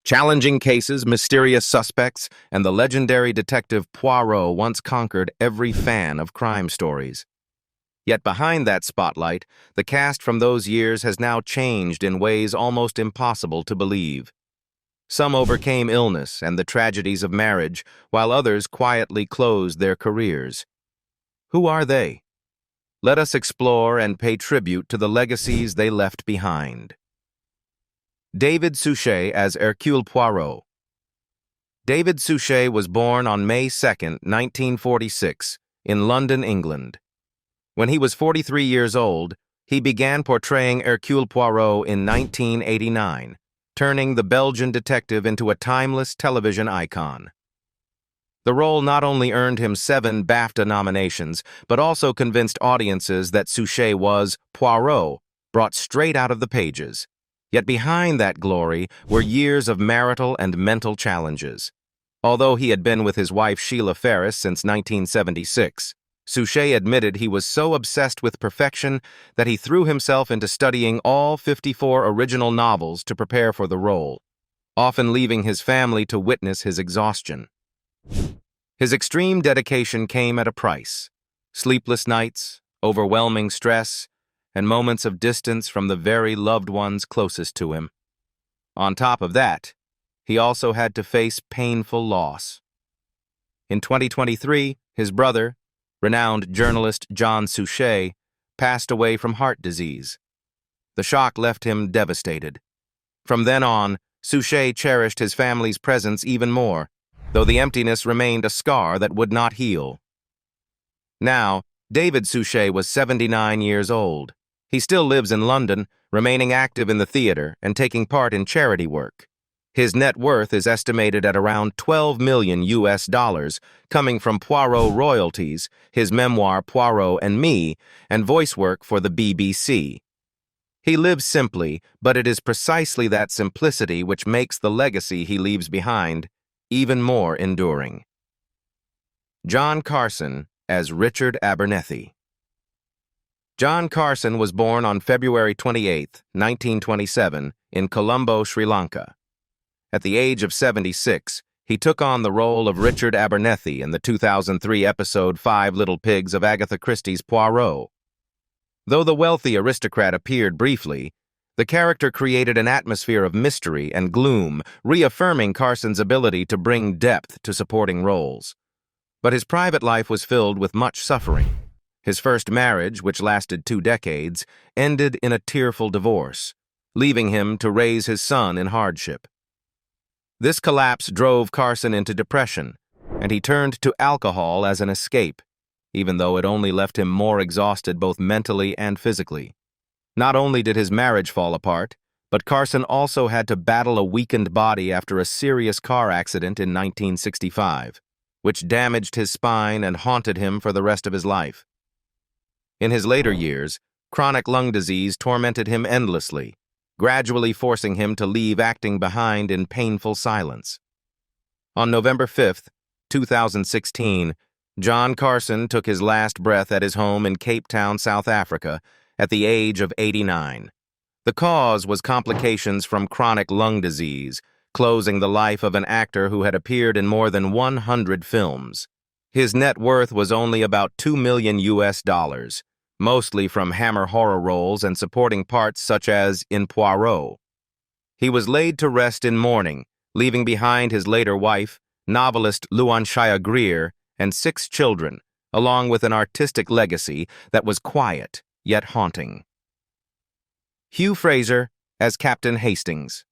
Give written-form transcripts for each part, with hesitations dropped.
Challenging cases, mysterious suspects, and the legendary detective Poirot once conquered every fan of crime stories. Yet behind that spotlight, the cast from those years has now changed in ways almost impossible to believe. Some overcame illness and the tragedies of marriage, while others quietly closed their careers. Who are they? Let us explore and pay tribute to the legacies they left behind. David Suchet as Hercule Poirot. David Suchet was born on May 2, 1946, in London, England. When he was 43 years old, he began portraying Hercule Poirot in 1989, turning the Belgian detective into a timeless television icon. The role not only earned him 7 BAFTA nominations, but also convinced audiences that Suchet was Poirot, brought straight out of the pages. Yet behind that glory were years of marital and mental challenges. Although he had been with his wife Sheila Ferris since 1976, Suchet admitted he was so obsessed with perfection that he threw himself into studying all 54 original novels to prepare for the role, often leaving his family to witness his exhaustion. His extreme dedication came at a price: sleepless nights, overwhelming stress, and moments of distance from the very loved ones closest to him. On top of that, he also had to face painful loss. In 2023, his brother, renowned journalist John Suchet, passed away from heart disease. The shock left him devastated. From then on, Suchet cherished his family's presence even more, though the emptiness remained a scar that would not heal. Now, David Suchet was 79 years old. He still lives in London, remaining active in the theater and taking part in charity work. His net worth is estimated at around $12 million, coming from Poirot royalties, his memoir Poirot and Me, and voice work for the BBC. He lives simply, but it is precisely that simplicity which makes the legacy he leaves behind even more enduring. John Carson as Richard Abernethy. John Carson was born on February 28, 1927, in Colombo, Sri Lanka. At the age of 76, he took on the role of Richard Abernethy in the 2003 episode 5 Little Pigs of Agatha Christie's Poirot. Though the wealthy aristocrat appeared briefly, the character created an atmosphere of mystery and gloom, reaffirming Carson's ability to bring depth to supporting roles. But his private life was filled with much suffering. His first marriage, which lasted 2 decades, ended in a tearful divorce, leaving him to raise his son in hardship. This collapse drove Carson into depression, and he turned to alcohol as an escape, even though it only left him more exhausted both mentally and physically. Not only did his marriage fall apart, but Carson also had to battle a weakened body after a serious car accident in 1965, which damaged his spine and haunted him for the rest of his life. In his later years, chronic lung disease tormented him endlessly, gradually forcing him to leave acting behind in painful silence. On November 5, 2016, John Carson took his last breath at his home in Cape Town, South Africa, at the age of 89. The cause was complications from chronic lung disease, closing the life of an actor who had appeared in more than 100 films. His net worth was only about $2 million, mostly from Hammer horror roles and supporting parts such as in Poirot. He was laid to rest in mourning, leaving behind his later wife, novelist Luan Shaya Greer, and 6 children, along with an artistic legacy that was quiet yet haunting. Hugh Fraser as Captain Hastings.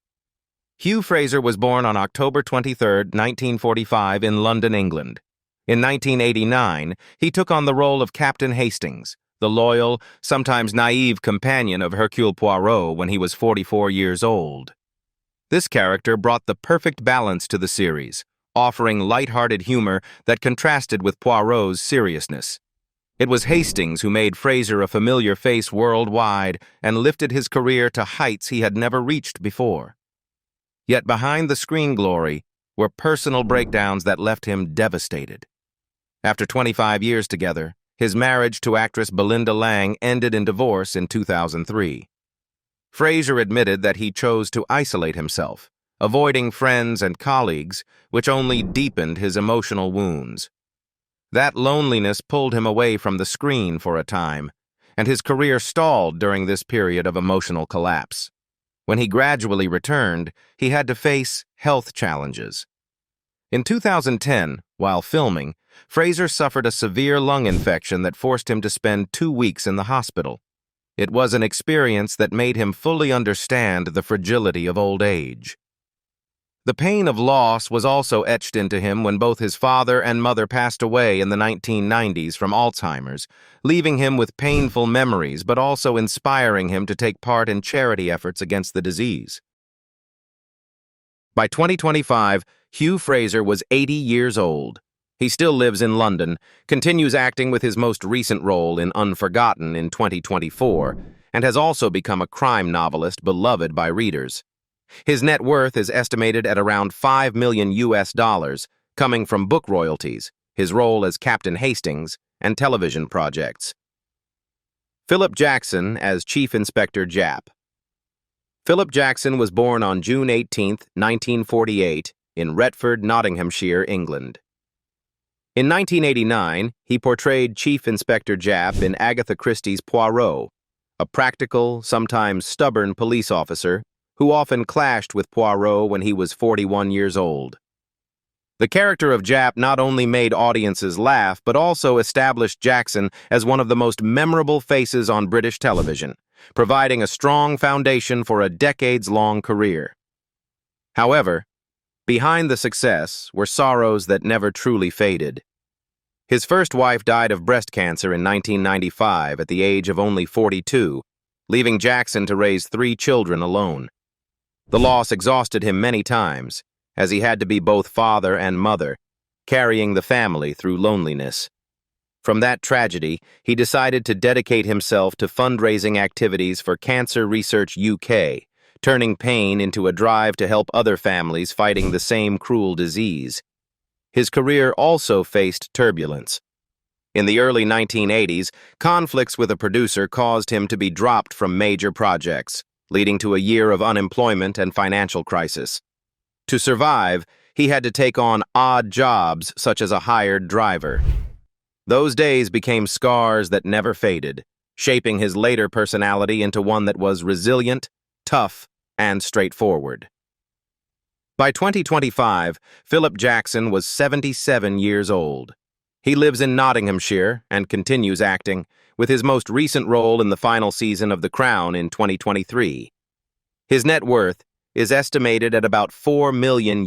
Hugh Fraser was born on October 23, 1945, in London, England. In 1989, he took on the role of Captain Hastings, the loyal, sometimes naive companion of Hercule Poirot when he was 44 years old. This character brought the perfect balance to the series, offering light-hearted humor that contrasted with Poirot's seriousness. It was Hastings who made Fraser a familiar face worldwide and lifted his career to heights he had never reached before. Yet behind the screen glory were personal breakdowns that left him devastated. After 25 years together, his marriage to actress Belinda Lang ended in divorce in 2003. Fraser admitted that he chose to isolate himself, avoiding friends and colleagues, which only deepened his emotional wounds. That loneliness pulled him away from the screen for a time, and his career stalled during this period of emotional collapse. When he gradually returned, he had to face health challenges. In 2010, while filming, Fraser suffered a severe lung infection that forced him to spend 2 weeks in the hospital. It was an experience that made him fully understand the fragility of old age. The pain of loss was also etched into him when both his father and mother passed away in the 1990s from Alzheimer's, leaving him with painful memories but also inspiring him to take part in charity efforts against the disease. By 2025, Hugh Fraser was 80 years old. He still lives in London, continues acting with his most recent role in Unforgotten in 2024, and has also become a crime novelist beloved by readers. His net worth is estimated at around $5 million, coming from book royalties, his role as Captain Hastings, and television projects. Philip Jackson as Chief Inspector Japp. Philip Jackson was born on June 18, 1948, in Retford, Nottinghamshire, England. In 1989, he portrayed Chief Inspector Japp in Agatha Christie's Poirot, a practical, sometimes stubborn police officer who often clashed with Poirot when he was 41 years old. The character of Japp not only made audiences laugh, but also established Jackson as one of the most memorable faces on British television, providing a strong foundation for a decades-long career. However, behind the success were sorrows that never truly faded. His first wife died of breast cancer in 1995 at the age of only 42, leaving Jackson to raise 3 children alone. The loss exhausted him many times, as he had to be both father and mother, carrying the family through loneliness. From that tragedy, he decided to dedicate himself to fundraising activities for Cancer Research UK, turning pain into a drive to help other families fighting the same cruel disease. His career also faced turbulence. In the early 1980s, conflicts with a producer caused him to be dropped from major projects, leading to a year of unemployment and financial crisis. To survive, he had to take on odd jobs such as a hired driver. Those days became scars that never faded, shaping his later personality into one that was resilient, tough, and straightforward. By 2025, Philip Jackson was 77 years old. He lives in Nottinghamshire and continues acting, with his most recent role in the final season of The Crown in 2023. His net worth is estimated at about $4 million,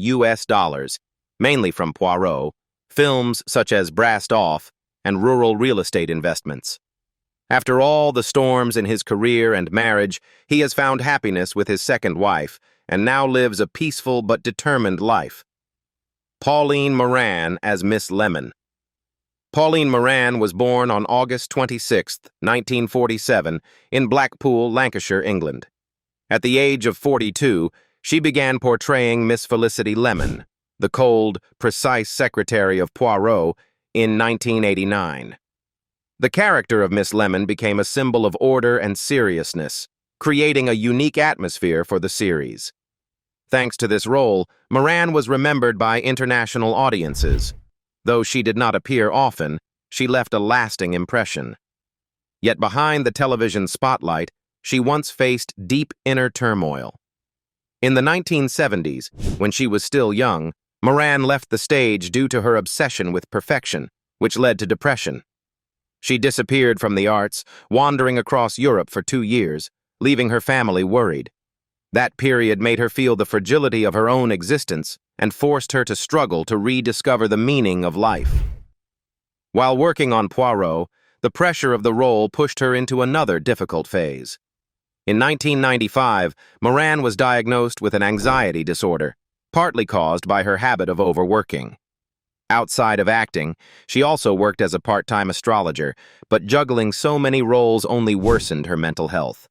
mainly from Poirot, films such as Brassed Off, and rural real estate investments. After all the storms in his career and marriage, he has found happiness with his second wife and now lives a peaceful but determined life. Pauline Moran as Miss Lemon. Pauline Moran was born on August 26, 1947, in Blackpool, Lancashire, England. At the age of 42, she began portraying Miss Felicity Lemon, the cold, precise secretary of Poirot, in 1989. The character of Miss Lemon became a symbol of order and seriousness, creating a unique atmosphere for the series. Thanks to this role, Moran was remembered by international audiences. Though she did not appear often, she left a lasting impression. Yet behind the television spotlight, she once faced deep inner turmoil. In the 1970s, when she was still young, Moran left the stage due to her obsession with perfection, which led to depression. She disappeared from the arts, wandering across Europe for 2 years, leaving her family worried. That period made her feel the fragility of her own existence and forced her to struggle to rediscover the meaning of life. While working on Poirot, the pressure of the role pushed her into another difficult phase. In 1995, Moran was diagnosed with an anxiety disorder, partly caused by her habit of overworking. Outside of acting, she also worked as a part-time astrologer, but juggling so many roles only worsened her mental health.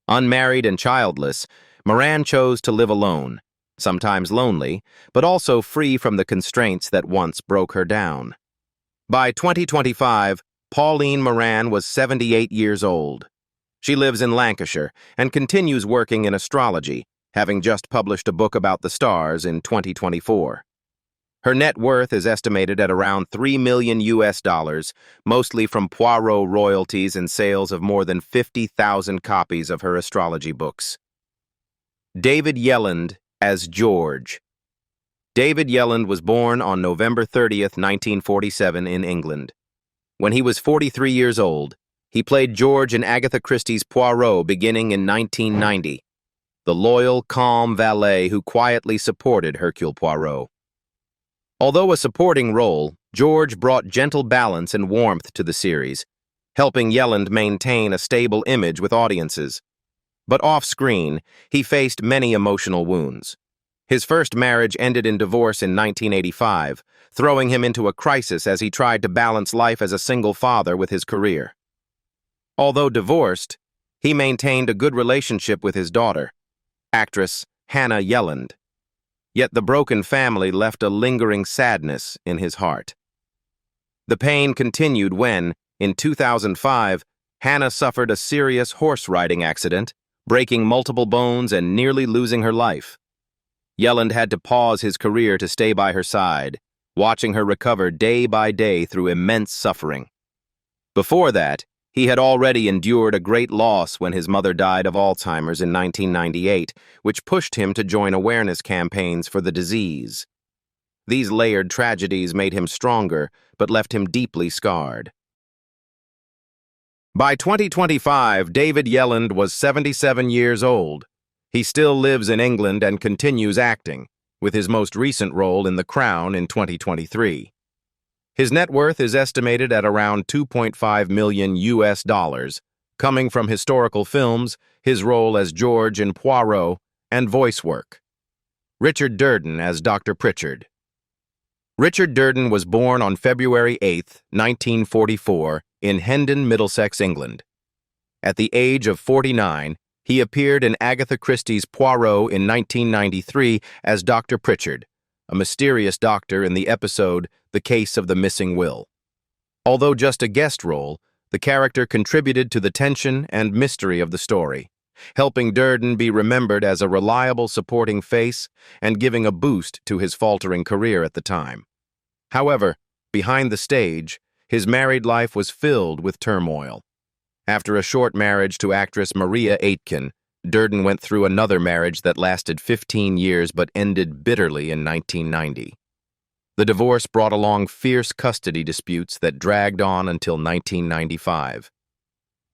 Unmarried and childless, Moran chose to live alone, sometimes lonely, but also free from the constraints that once broke her down. By 2025, Pauline Moran was 78 years old. She lives in Lancashire and continues working in astrology, having just published a book about the stars in 2024. Her net worth is estimated at around $3 million, mostly from Poirot royalties and sales of more than 50,000 copies of her astrology books. David Yelland as George. David Yelland was born on November 30th, 1947 in England. When he was 43 years old, he played George in Agatha Christie's Poirot beginning in 1990, the loyal, calm valet who quietly supported Hercule Poirot. Although a supporting role, George brought gentle balance and warmth to the series, helping Yelland maintain a stable image with audiences. But off-screen, he faced many emotional wounds. His first marriage ended in divorce in 1985, throwing him into a crisis as he tried to balance life as a single father with his career. Although divorced, he maintained a good relationship with his daughter, actress Hannah Yelland. Yet the broken family left a lingering sadness in his heart. The pain continued when, in 2005, Hannah suffered a serious horse riding accident, breaking multiple bones and nearly losing her life. Yelland had to pause his career to stay by her side, watching her recover day by day through immense suffering. Before that, he had already endured a great loss when his mother died of Alzheimer's in 1998, which pushed him to join awareness campaigns for the disease. These layered tragedies made him stronger, but left him deeply scarred. By 2025, David Yelland was 77 years old. He still lives in England and continues acting, with his most recent role in The Crown in 2023. His net worth is estimated at around $2.5 million, coming from historical films, his role as George in Poirot, and voice work. Richard Durden as Dr. Pritchard. Richard Durden was born on February 8, 1944, in Hendon, Middlesex, England. At the age of 49, he appeared in Agatha Christie's Poirot in 1993 as Dr. Pritchard, a mysterious doctor in the episode The Case of the Missing Will. Although just a guest role, the character contributed to the tension and mystery of the story, helping Durden be remembered as a reliable supporting face and giving a boost to his faltering career at the time. However, behind the stage, his married life was filled with turmoil. After a short marriage to actress Maria Aitken, Durden went through another marriage that lasted 15 years but ended bitterly in 1990. The divorce brought along fierce custody disputes that dragged on until 1995.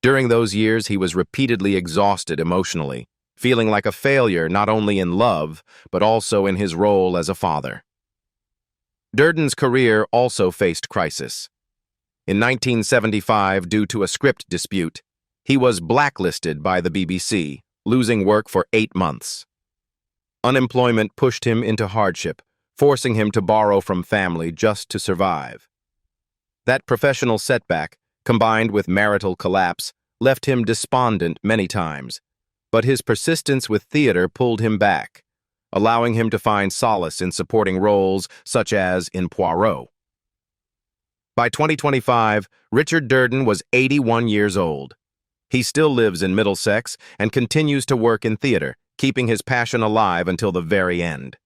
During those years, he was repeatedly exhausted emotionally, feeling like a failure not only in love, but also in his role as a father. Durden's career also faced crisis. In 1975, due to a script dispute, he was blacklisted by the BBC, losing work for 8 months. Unemployment pushed him into hardship, forcing him to borrow from family just to survive. That professional setback, combined with marital collapse, left him despondent many times, but his persistence with theater pulled him back, allowing him to find solace in supporting roles such as in Poirot. By 2025, Richard Durden was 81 years old. He still lives in Middlesex and continues to work in theater, keeping his passion alive until the very end.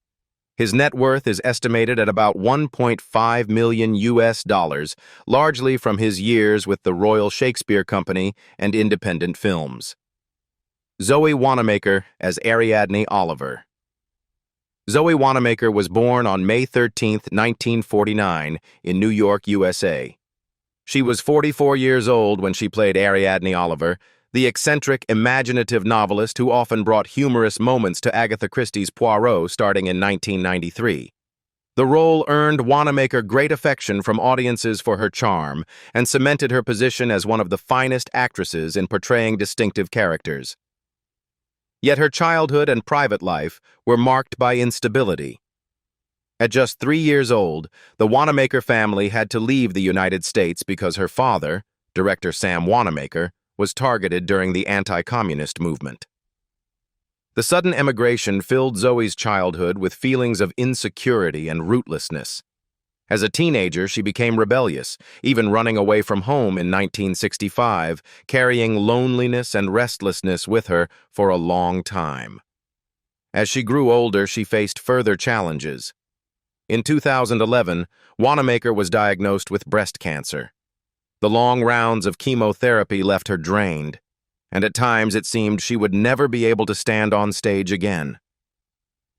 His net worth is estimated at about $1.5 million, largely from his years with the Royal Shakespeare Company and independent films. Zoë Wanamaker as Ariadne Oliver. Zoë Wanamaker was born on May 13, 1949, in New York, USA. She was 44 years old when she played Ariadne Oliver, the eccentric, imaginative novelist who often brought humorous moments to Agatha Christie's Poirot starting in 1993. The role earned Wanamaker great affection from audiences for her charm and cemented her position as one of the finest actresses in portraying distinctive characters. Yet her childhood and private life were marked by instability. At just 3 years old, the Wanamaker family had to leave the United States because her father, director Sam Wanamaker, was targeted during the anti-communist movement. The sudden emigration filled Zoe's childhood with feelings of insecurity and rootlessness. As a teenager, she became rebellious, even running away from home in 1965, carrying loneliness and restlessness with her for a long time. As she grew older, she faced further challenges. In 2011, Wanamaker was diagnosed with breast cancer. The long rounds of chemotherapy left her drained, and at times it seemed she would never be able to stand on stage again.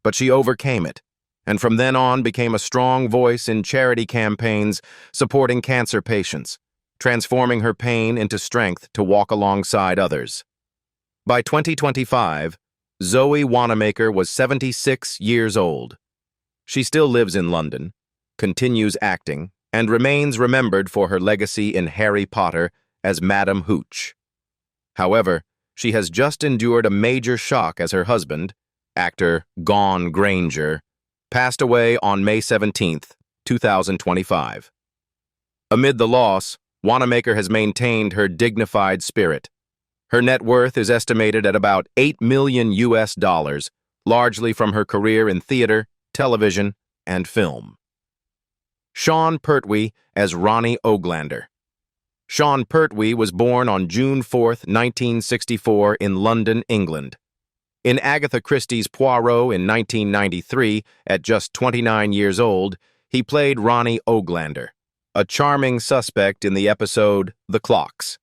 But she overcame it, and from then on became a strong voice in charity campaigns supporting cancer patients, transforming her pain into strength to walk alongside others. By 2025, Zoë Wanamaker was 76 years old. She still lives in London, continues acting, and remains remembered for her legacy in Harry Potter as Madam Hooch. However, she has just endured a major shock as her husband, actor Gone Granger, passed away on May 17, 2025. Amid the loss, Wanamaker has maintained her dignified spirit. Her net worth is estimated at about $8 million, largely from her career in theater, television, and film. Shaun Pertwee as Ronnie Oglander. Shaun Pertwee was born on June 4, 1964 in London, England. In Agatha Christie's Poirot in 1993, at just 29 years old, he played Ronnie Oglander, a charming suspect in the episode The Clocks.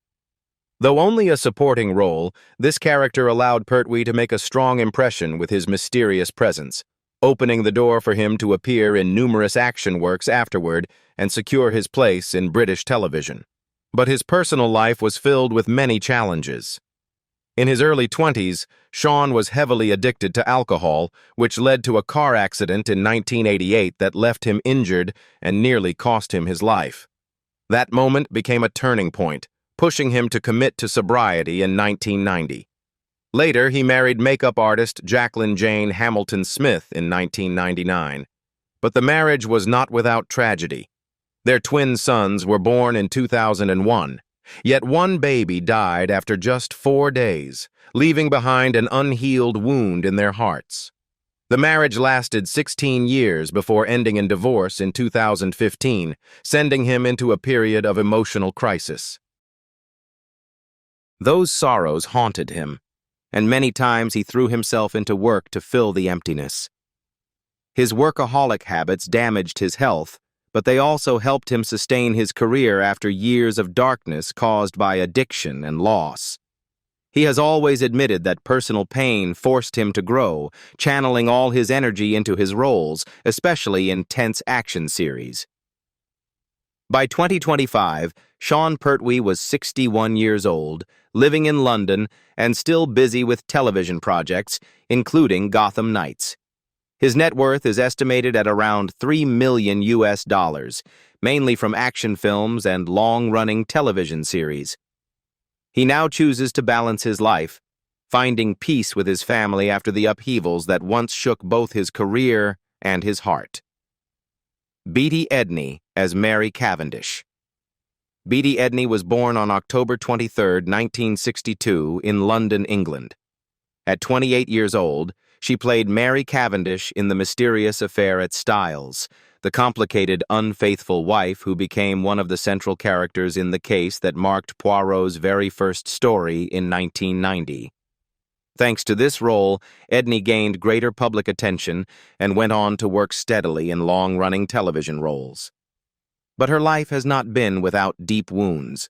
Though only a supporting role, this character allowed Pertwee to make a strong impression with his mysterious presence, opening the door for him to appear in numerous action works afterward and secure his place in British television. But his personal life was filled with many challenges. In his early 20s, Shaun was heavily addicted to alcohol, which led to a car accident in 1988 that left him injured and nearly cost him his life. That moment became a turning point, pushing him to commit to sobriety in 1990. Later, he married makeup artist Jacqueline Jane Hamilton Smith in 1999. But the marriage was not without tragedy. Their twin sons were born in 2001, yet one baby died after just 4 days, leaving behind an unhealed wound in their hearts. The marriage lasted 16 years before ending in divorce in 2015, sending him into a period of emotional crisis. Those sorrows haunted him, and many times he threw himself into work to fill the emptiness. His workaholic habits damaged his health, but they also helped him sustain his career after years of darkness caused by addiction and loss. He has always admitted that personal pain forced him to grow, channeling all his energy into his roles, especially in tense action series. By 2025, Shaun Pertwee was 61 years old, living in London, and still busy with television projects, including Gotham Knights. His net worth is estimated at around $3 million, mainly from action films and long-running television series. He now chooses to balance his life, finding peace with his family after the upheavals that once shook both his career and his heart. Beatie Edney as Mary Cavendish. Beatie Edney was born on October 23, 1962, in London, England. At 28 years old, she played Mary Cavendish in The Mysterious Affair at Styles, the complicated, unfaithful wife who became one of the central characters in the case that marked Poirot's very first story in 1990. Thanks to this role, Edney gained greater public attention and went on to work steadily in long-running television roles. But her life has not been without deep wounds.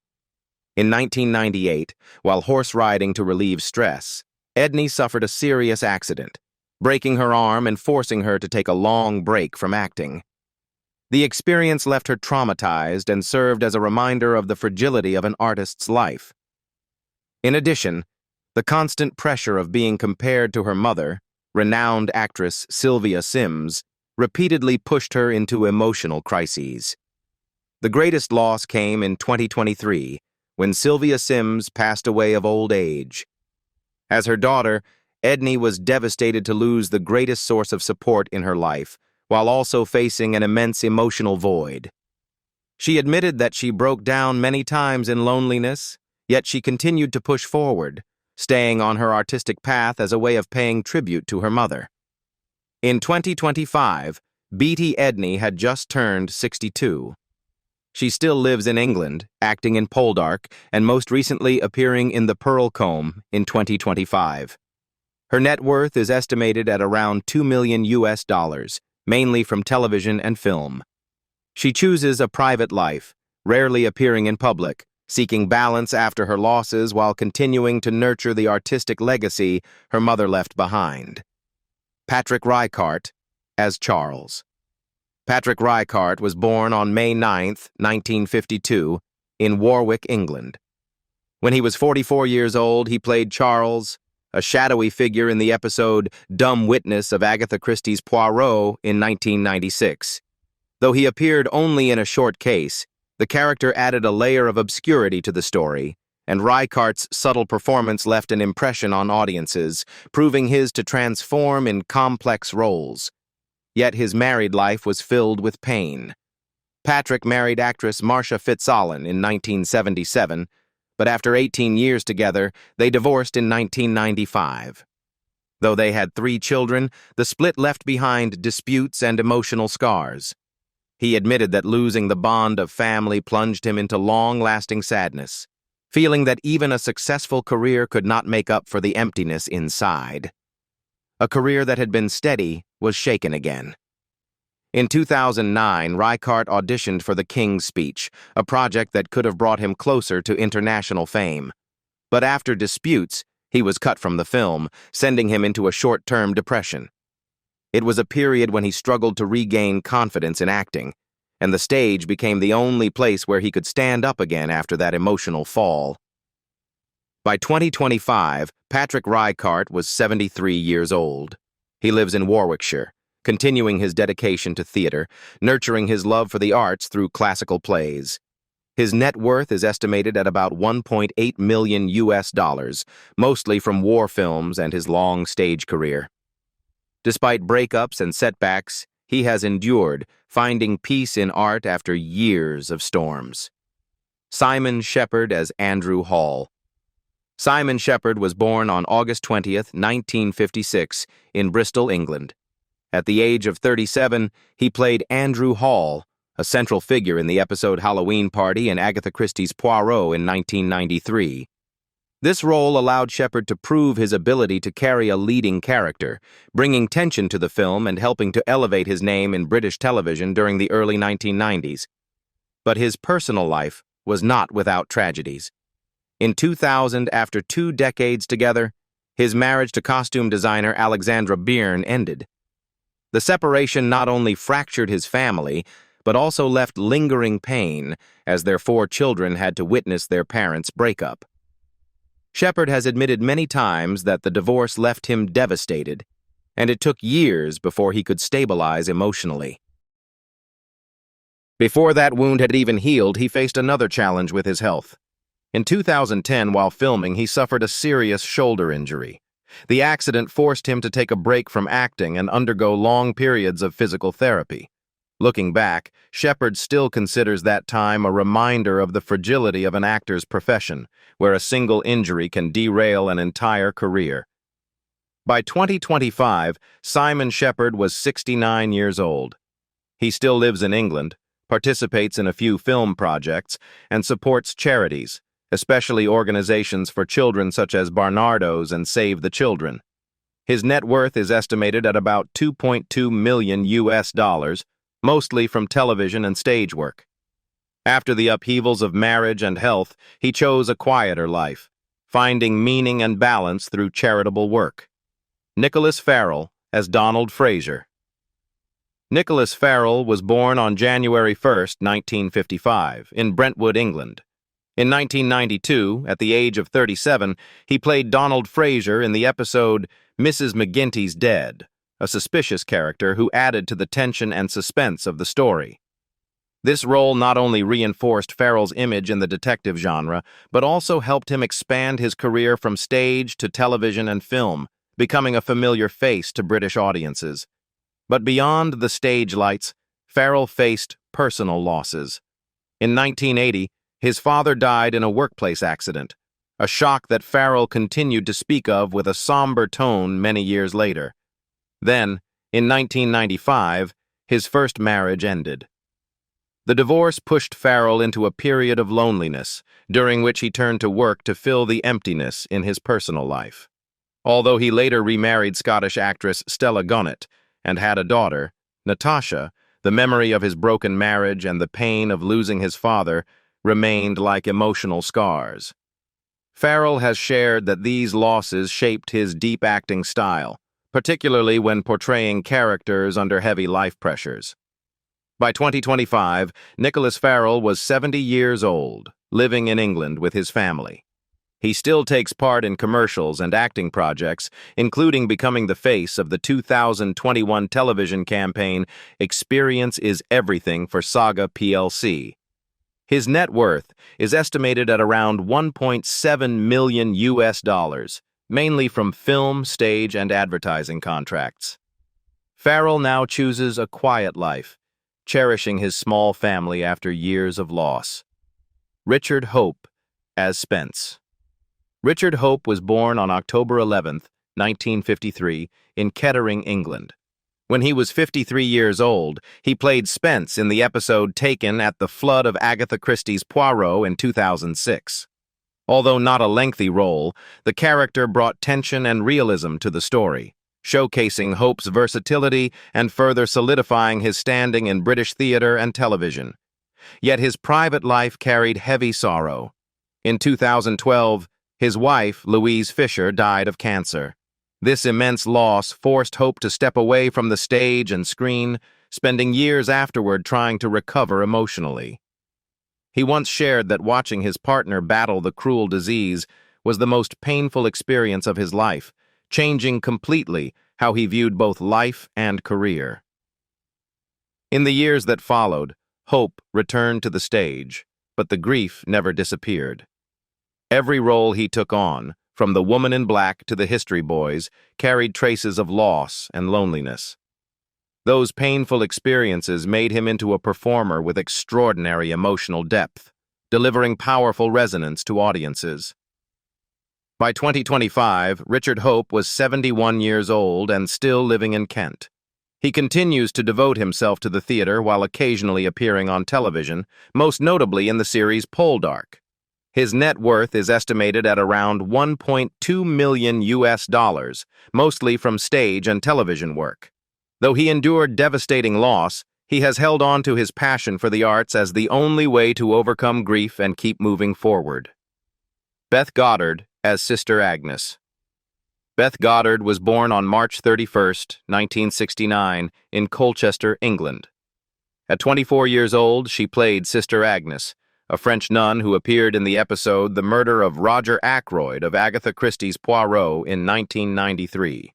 In 1998, while horse riding to relieve stress, Edney suffered a serious accident, breaking her arm and forcing her to take a long break from acting. The experience left her traumatized and served as a reminder of the fragility of an artist's life. In addition, the constant pressure of being compared to her mother, renowned actress Sylvia Sims, repeatedly pushed her into emotional crises. The greatest loss came in 2023, when Sylvia Sims passed away of old age. As her daughter, Edney was devastated to lose the greatest source of support in her life, while also facing an immense emotional void. She admitted that she broke down many times in loneliness, yet she continued to push forward, staying on her artistic path as a way of paying tribute to her mother. In 2025, Beatie Edney had just turned 62. She still lives in England, acting in Poldark, and most recently appearing in The Pearl Comb in 2025. Her net worth is estimated at around $2 million US, mainly from television and film. She chooses a private life, rarely appearing in public, seeking balance after her losses while continuing to nurture the artistic legacy her mother left behind. Patrick Ryecart as Charles. Patrick Ryecart was born on May 9, 1952, in Warwick, England. When he was 44 years old, he played Charles, a shadowy figure in the episode Dumb Witness of Agatha Christie's Poirot in 1996. Though he appeared only in a short case, the character added a layer of obscurity to the story, and Rycart's subtle performance left an impression on audiences, proving his to transform in complex roles. Yet his married life was filled with pain. Patrick married actress Marcia Fitzalan in 1977, but after 18 years together, they divorced in 1995. Though they had 3 children, the split left behind disputes and emotional scars. He admitted that losing the bond of family plunged him into long-lasting sadness, feeling that even a successful career could not make up for the emptiness inside. A career that had been steady was shaken again. In 2009, Ryecart auditioned for The King's Speech, a project that could have brought him closer to international fame. But after disputes, he was cut from the film, sending him into a short-term depression. It was a period when he struggled to regain confidence in acting, and the stage became the only place where he could stand up again after that emotional fall. By 2025, Patrick Ryecart was 73 years old. He lives in Warwickshire, continuing his dedication to theater, nurturing his love for the arts through classical plays. His net worth is estimated at about $1.8 million US, mostly from war films and his long stage career. Despite breakups and setbacks, he has endured, finding peace in art after years of storms. Simon Shepherd as Andrew Hall. Simon Shepherd was born on August 20, 1956, in Bristol, England. At the age of 37, he played Andrew Hall, a central figure in the episode Halloween Party in Agatha Christie's Poirot in 1993. This role allowed Shepherd to prove his ability to carry a leading character, bringing tension to the film and helping to elevate his name in British television during the early 1990s. But his personal life was not without tragedies. In 2000, after 2 decades together, his marriage to costume designer Alexandra Byrne ended. The separation not only fractured his family, but also left lingering pain as their 4 children had to witness their parents' breakup. Shepherd has admitted many times that the divorce left him devastated, and it took years before he could stabilize emotionally. Before that wound had even healed, he faced another challenge with his health. In 2010, while filming, he suffered a serious shoulder injury. The accident forced him to take a break from acting and undergo long periods of physical therapy. Looking back, Shepherd still considers that time a reminder of the fragility of an actor's profession, where a single injury can derail an entire career. By 2025, Simon Shepherd was 69 years old. He still lives in England, participates in a few film projects, and supports charities, especially organizations for children such as Barnardo's and Save the Children. His net worth is estimated at about $2.2 million US, mostly from television and stage work. After the upheavals of marriage and health, he chose a quieter life, finding meaning and balance through charitable work. Nicholas Farrell as Donald Fraser. Nicholas Farrell was born on January 1, 1955, in Brentwood, England. In 1992, at the age of 37, he played Donald Fraser in the episode Mrs. McGinty's Dead, a suspicious character who added to the tension and suspense of the story. This role not only reinforced Farrell's image in the detective genre, but also helped him expand his career from stage to television and film, becoming a familiar face to British audiences. But beyond the stage lights, Farrell faced personal losses. In 1980, his father died in a workplace accident, a shock that Farrell continued to speak of with a somber tone many years later. Then, in 1995, his first marriage ended. The divorce pushed Farrell into a period of loneliness, during which he turned to work to fill the emptiness in his personal life. although he later remarried Scottish actress Stella Gonnet and had a daughter, Natasha. The memory of his broken marriage and the pain of losing his father remained like emotional scars. Farrell has shared that these losses shaped his deep acting style, particularly when portraying characters under heavy life pressures. By 2025, Nicholas Farrell was 70 years old, living in England with his family. He still takes part in commercials and acting projects, including becoming the face of the 2021 television campaign Experience is Everything for Saga plc. His net worth is estimated at around $1.7 million, mainly from film, stage, and advertising contracts. Farrell now chooses a quiet life, cherishing his small family after years of loss. Richard Hope as Spence. Richard Hope was born on October 11, 1953, in Kettering, England. When he was 53 years old, he played Spence in the episode taken at the flood of Agatha Christie's Poirot in 2006. Although not a lengthy role, the character brought tension and realism to the story, showcasing Hope's versatility and further solidifying his standing in British theatre and television. Yet his private life carried heavy sorrow. In 2012, his wife, Louise Fisher, died of cancer. This immense loss forced Hope to step away from the stage and screen, spending years afterward trying to recover emotionally. He once shared that watching his partner battle the cruel disease was the most painful experience of his life, changing completely how he viewed both life and career. In the years that followed, Hope returned to the stage, but the grief never disappeared. Every role he took on, from The Woman in Black to The History Boys, carried traces of loss and loneliness. Those painful experiences made him into a performer with extraordinary emotional depth, delivering powerful resonance to audiences. By 2025, Richard Hope was 71 years old and still living in Kent. He continues to devote himself to the theater while occasionally appearing on television, most notably in the series Poldark. His net worth is estimated at around $1.2 million, mostly from stage and television work. Though he endured devastating loss, he has held on to his passion for the arts as the only way to overcome grief and keep moving forward. Beth Goddard as Sister Agnes. Beth Goddard was born on March 31, 1969, in Colchester, England. At 24 years old, she played Sister Agnes, a French nun who appeared in the episode The Murder of Roger Ackroyd of Agatha Christie's Poirot in 1993.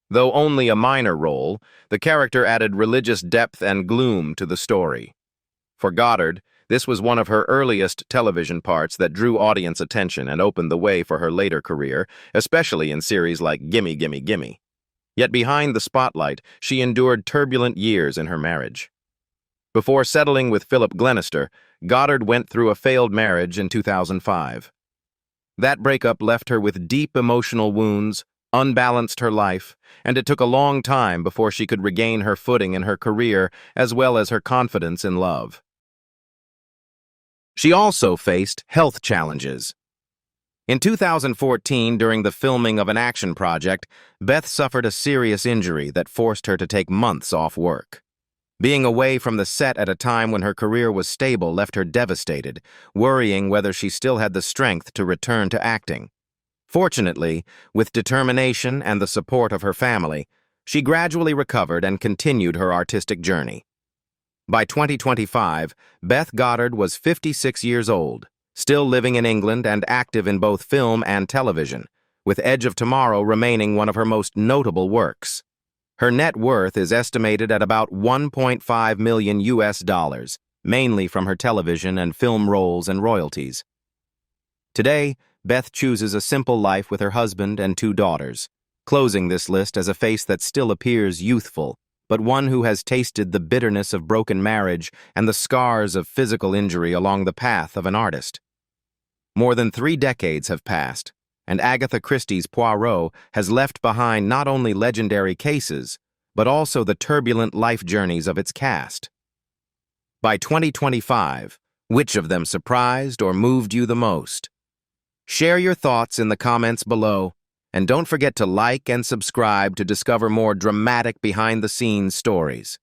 Though only a minor role, the character added religious depth and gloom to the story. For Goddard, this was one of her earliest television parts that drew audience attention and opened the way for her later career, especially in series like Gimme, Gimme, Gimme. Yet behind the spotlight, she endured turbulent years in her marriage. Before settling with Philip Glenister, Goddard went through a failed marriage in 2005. That breakup left her with deep emotional wounds, unbalanced her life, and it took a long time before she could regain her footing in her career as well as her confidence in love. She also faced health challenges. In 2014, during the filming of an action project, Beth suffered a serious injury that forced her to take months off work. Being away from the set at a time when her career was stable left her devastated, worrying whether she still had the strength to return to acting. Fortunately, with determination and the support of her family, she gradually recovered and continued her artistic journey. By 2025, Beth Goddard was 56 years old, still living in England and active in both film and television, with Edge of Tomorrow remaining one of her most notable works. Her net worth is estimated at about $1.5 million, mainly from her television and film roles and royalties. Today, Beth chooses a simple life with her husband and 2 daughters, closing this list as a face that still appears youthful, but one who has tasted the bitterness of broken marriage and the scars of physical injury along the path of an artist. More than 3 decades have passed, and Agatha Christie's Poirot has left behind not only legendary cases, but also the turbulent life journeys of its cast. By 2025, which of them surprised or moved you the most? Share your thoughts in the comments below, And don't forget to like and subscribe to discover more dramatic behind-the-scenes stories.